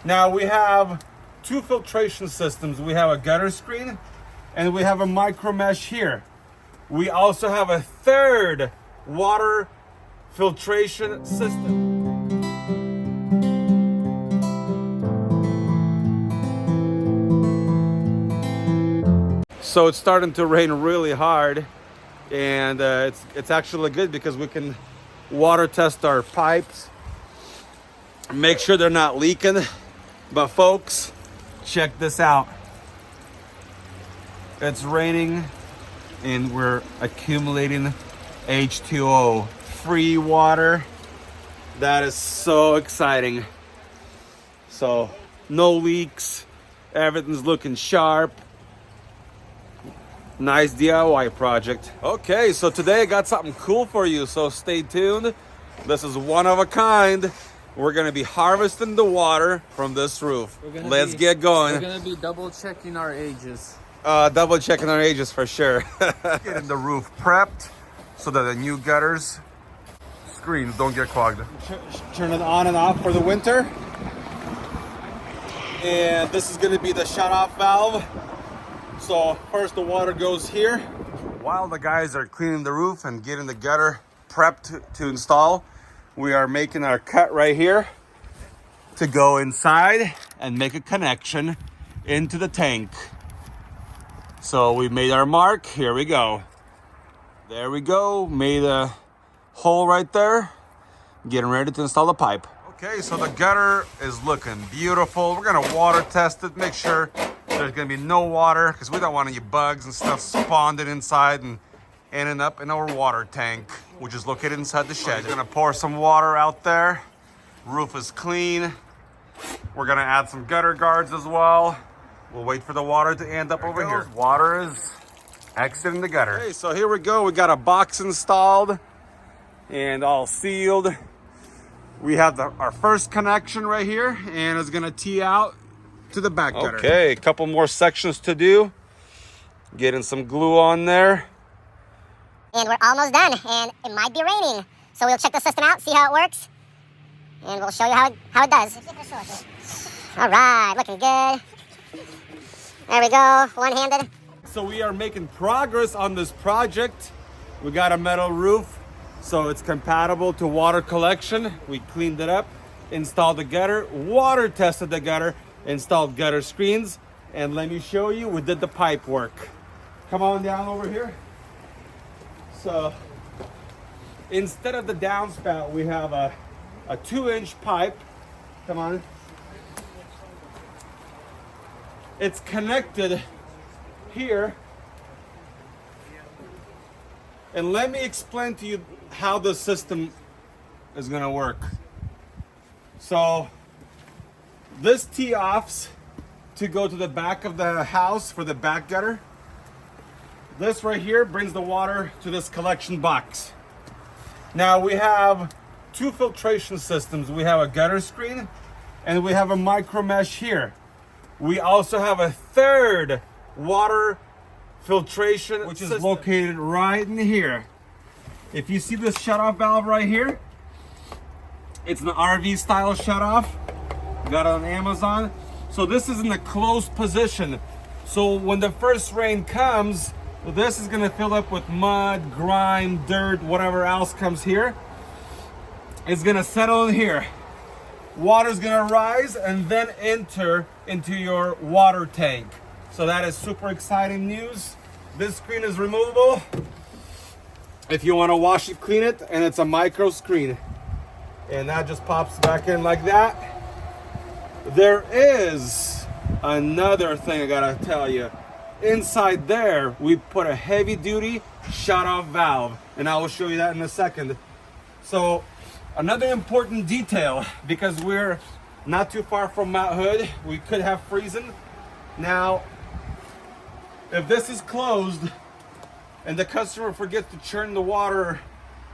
Now we have two filtration systems. We have a gutter screen and we have a micro mesh here. We also have a third water filtration system. So it's starting to rain really hard, and it's actually good because we can water test our pipes, make sure they're not leaking. But folks, check this out. It's raining and we're accumulating H2O, free water. That is so exciting. So no leaks, everything's looking sharp. Nice DIY project. Okay, so today I got something cool for you, so stay tuned. This is one of a kind. We're gonna be harvesting the water from this roof. Let's get going. We're gonna be double checking our ages. Double checking our ages for sure. Getting the roof prepped so that the new gutters screens don't get clogged. Turn it on and off for the winter. And this is gonna be the shut-off valve. So first the water goes here. While the guys are cleaning the roof and getting the gutter prepped to install, we are making our cut right here to go inside and make a connection into the tank. So we made our mark. Here we go. There we go. Made a hole right there. Getting ready to install the pipe. Okay, so the gutter is looking beautiful. We're gonna water test it, make sure there's gonna be no water because we don't want any bugs and stuff spawned inside and ending up in our water tank, which is located inside the shed. We're gonna pour some water out there. Roof is clean. We're gonna add some gutter guards as well. We'll wait for the water to end up over here. Water is exiting the gutter. Okay, so here we go. We got a box installed and all sealed. We have our first connection right here, and it's gonna tee out to the back gutter. Okay, a couple more sections to do. Getting some glue on there. And we're almost done, and it might be raining. So we'll check the system out, see how it works, and we'll show you how it does. All right, looking good. There we go, one-handed. So we are making progress on this project. We got a metal roof, so it's compatible to water collection. We cleaned it up, installed the gutter, water tested the gutter, installed gutter screens, and let me show you, we did the pipe work. Come on down over here. So instead of the downspout, we have a 2-inch pipe. Come on. It's connected here. And let me explain to you how the system is gonna work. So this tee-offs to go to the back of the house for the back gutter. This right here brings the water to this collection box. Now we have two filtration systems. We have a gutter screen and we have a micro mesh here. We also have a third water filtration which is located right in here. If you see this shutoff valve right here, it's an RV style shutoff. Got it on Amazon. So this is in a closed position. So when the first rain comes, this is gonna fill up with mud, grime, dirt, whatever else comes here. It's gonna settle in here. Water's gonna rise and then enter into your water tank. So that is super exciting news. This screen is removable. If you wanna wash it, clean it, and it's a micro screen. And that just pops back in like that. There is another thing I gotta tell you. Inside there, we put a heavy duty shut-off valve, and I will show you that in a second. So another important detail, because we're not too far from Mount Hood, we could have freezing. Now, if this is closed and the customer forgets to turn the water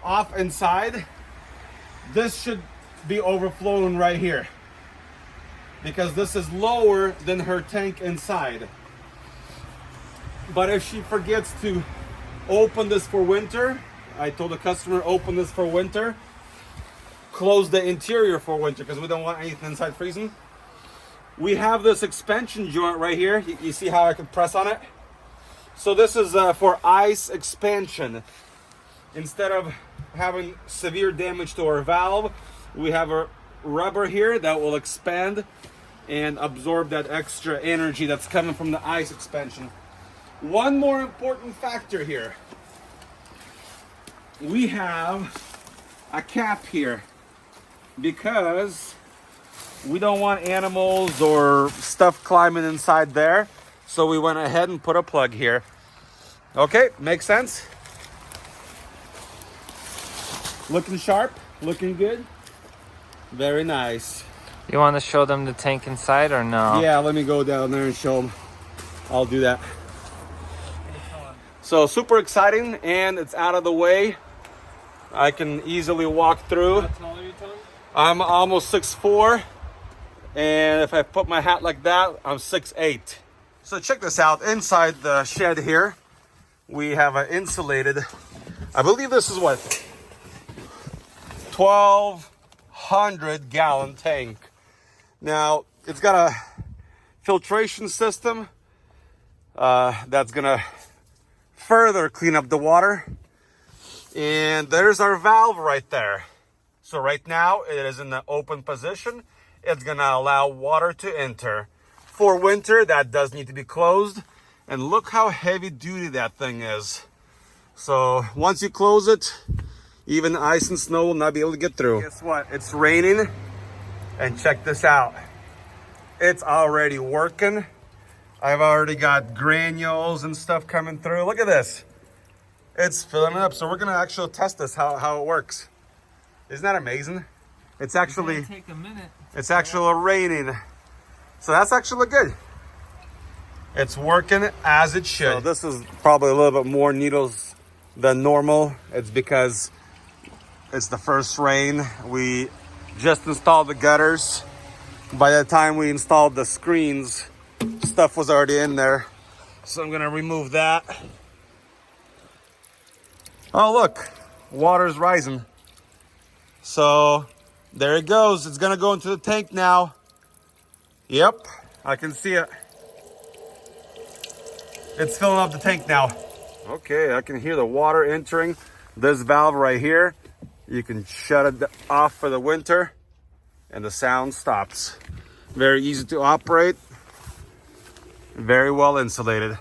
off inside, this should be overflowing right here because this is lower than her tank inside. But if she forgets to open this for winter, I told the customer open this for winter, close the interior for winter because we don't want anything inside freezing. we have this expansion joint right here. You see how I can press on it? So this is for ice expansion. Instead of having severe damage to our valve, we have a rubber here that will expand and absorb that extra energy that's coming from the ice expansion. One more important factor here. We have a cap here because we don't want animals or stuff climbing inside there. So we went ahead and put a plug here. Okay, makes sense? Looking sharp, looking good. Very nice. You want to show them the tank inside or no? Yeah, let me go down there and show them. I'll do that. So super exciting, and it's out of the way. I can easily walk through. How tall are you, Tom? I'm almost 6'4", and if I put my hat like that, I'm 6'8". So check this out. Inside the shed here, we have an insulated, I believe this is what, 1,200 gallon tank. Now, it's got a filtration system that's gonna further clean up the water. And there's our valve right there. So right now it is in the open position. It's gonna allow water to enter. For winter, that does need to be closed. And look how heavy duty that thing is. So once you close it, even ice and snow will not be able to get through. Guess what? It's raining. And check this out. It's already working. I've already got granules and stuff coming through. Look at this. It's filling up. So we're gonna actually test this, how it works. Isn't that amazing? It's actually take a minute. It's actually raining. So that's actually good. It's working as it should. So this is probably a little bit more needles than normal. It's because it's the first rain. We just installed the gutters. By the time we installed the screens, stuff was already in there. So I'm gonna remove that. Oh look, water's rising. So there it goes. It's gonna go into the tank now. Yep, I can see it. It's filling up the tank now. Okay, I can hear the water entering this valve right here. You can shut it off for the winter and the sound stops. Very easy to operate. Very well insulated.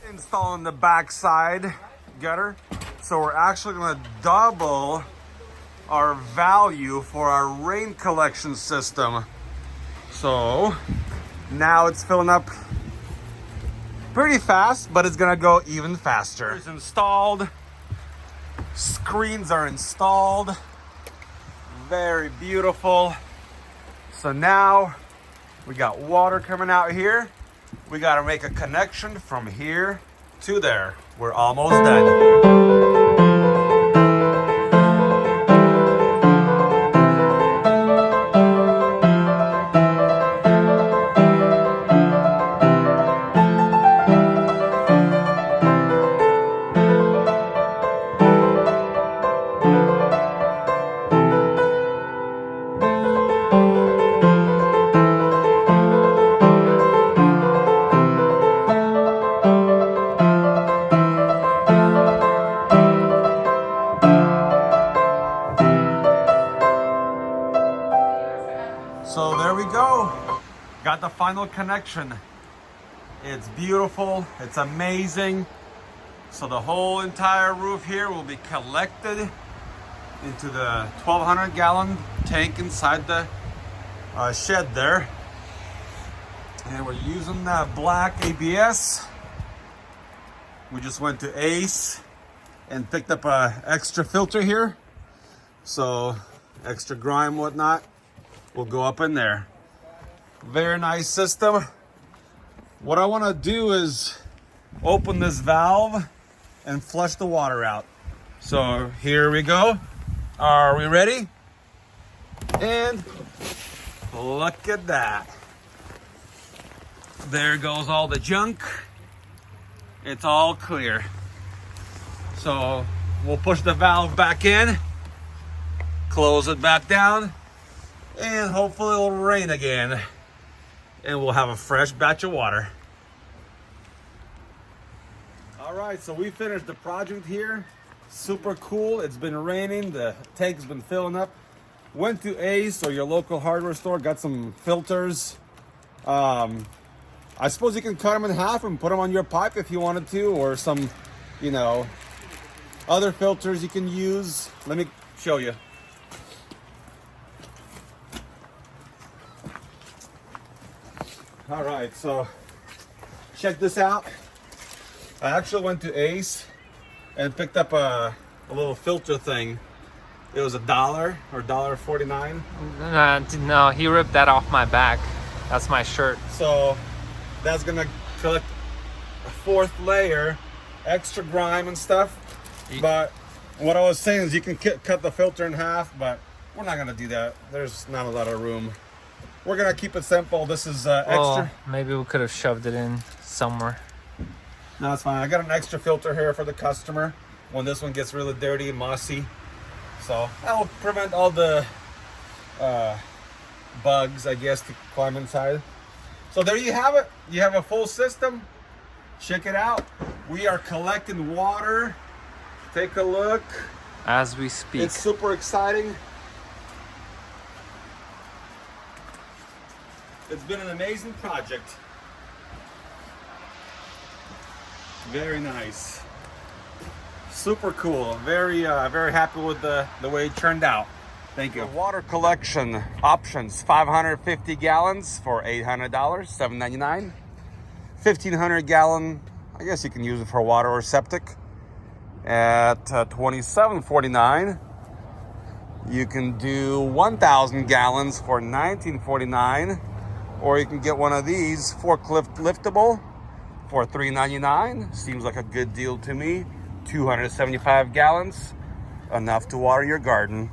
Installing the backside gutter. So we're actually gonna double our value for our rain collection system. So now it's filling up pretty fast, but it's gonna go even faster. It's installed. Screens are installed. Very beautiful. So now we got water coming out here. We gotta make a connection from here to there. We're almost done. So there we go. Got the final connection. It's beautiful. It's amazing. So the whole entire roof here will be collected into the 1,200 gallon tank inside the shed there. And we're using the black ABS. We just went to Ace and picked up a extra filter here. So extra grime, whatnot, will go up in there. Very nice system. What I want to do is open this valve and flush the water out. So here we go. Are we ready? And look at that. There goes all the junk. It's all clear. So we'll push the valve back in, close it back down, and hopefully it'll rain rain again, and we'll have a fresh batch of water. All right, so we finished the project here. Super cool. It's been raining. The tank's been filling up. Went to Ace or your local hardware store, got some filters. I suppose you can cut them in half and put them on your pipe if you wanted to, or some, you know, other filters you can use. Let me show you. All right, so check this out. I actually went to Ace and picked up a little filter thing. It was $1 or $1.49. No, he ripped that off my back. That's my shirt. So that's gonna collect a fourth layer, extra grime and stuff. But what I was saying is you can cut the filter in half, but we're not gonna do that. There's not a lot of room. We're gonna keep it simple. This is extra. Well, maybe we could have shoved it in somewhere. No, it's fine. I got an extra filter here for the customer when this one gets really dirty and mossy. So that will prevent all the bugs, I guess, to climb inside. So there you have it. You have a full system. Check it out. We are collecting water. Take a look. As we speak. It's super exciting. It's been an amazing project. Very nice. Super cool. Very happy with the way it turned out. Thank you. Water collection options: 550 gallons for $800, $7.99. 1,500 gallon, I guess you can use it for water or septic, at $27.49. You can do 1,000 gallons for $19.49, or you can get one of these forklift liftable for $3.99. Seems like a good deal to me. 275 gallons, enough to water your garden.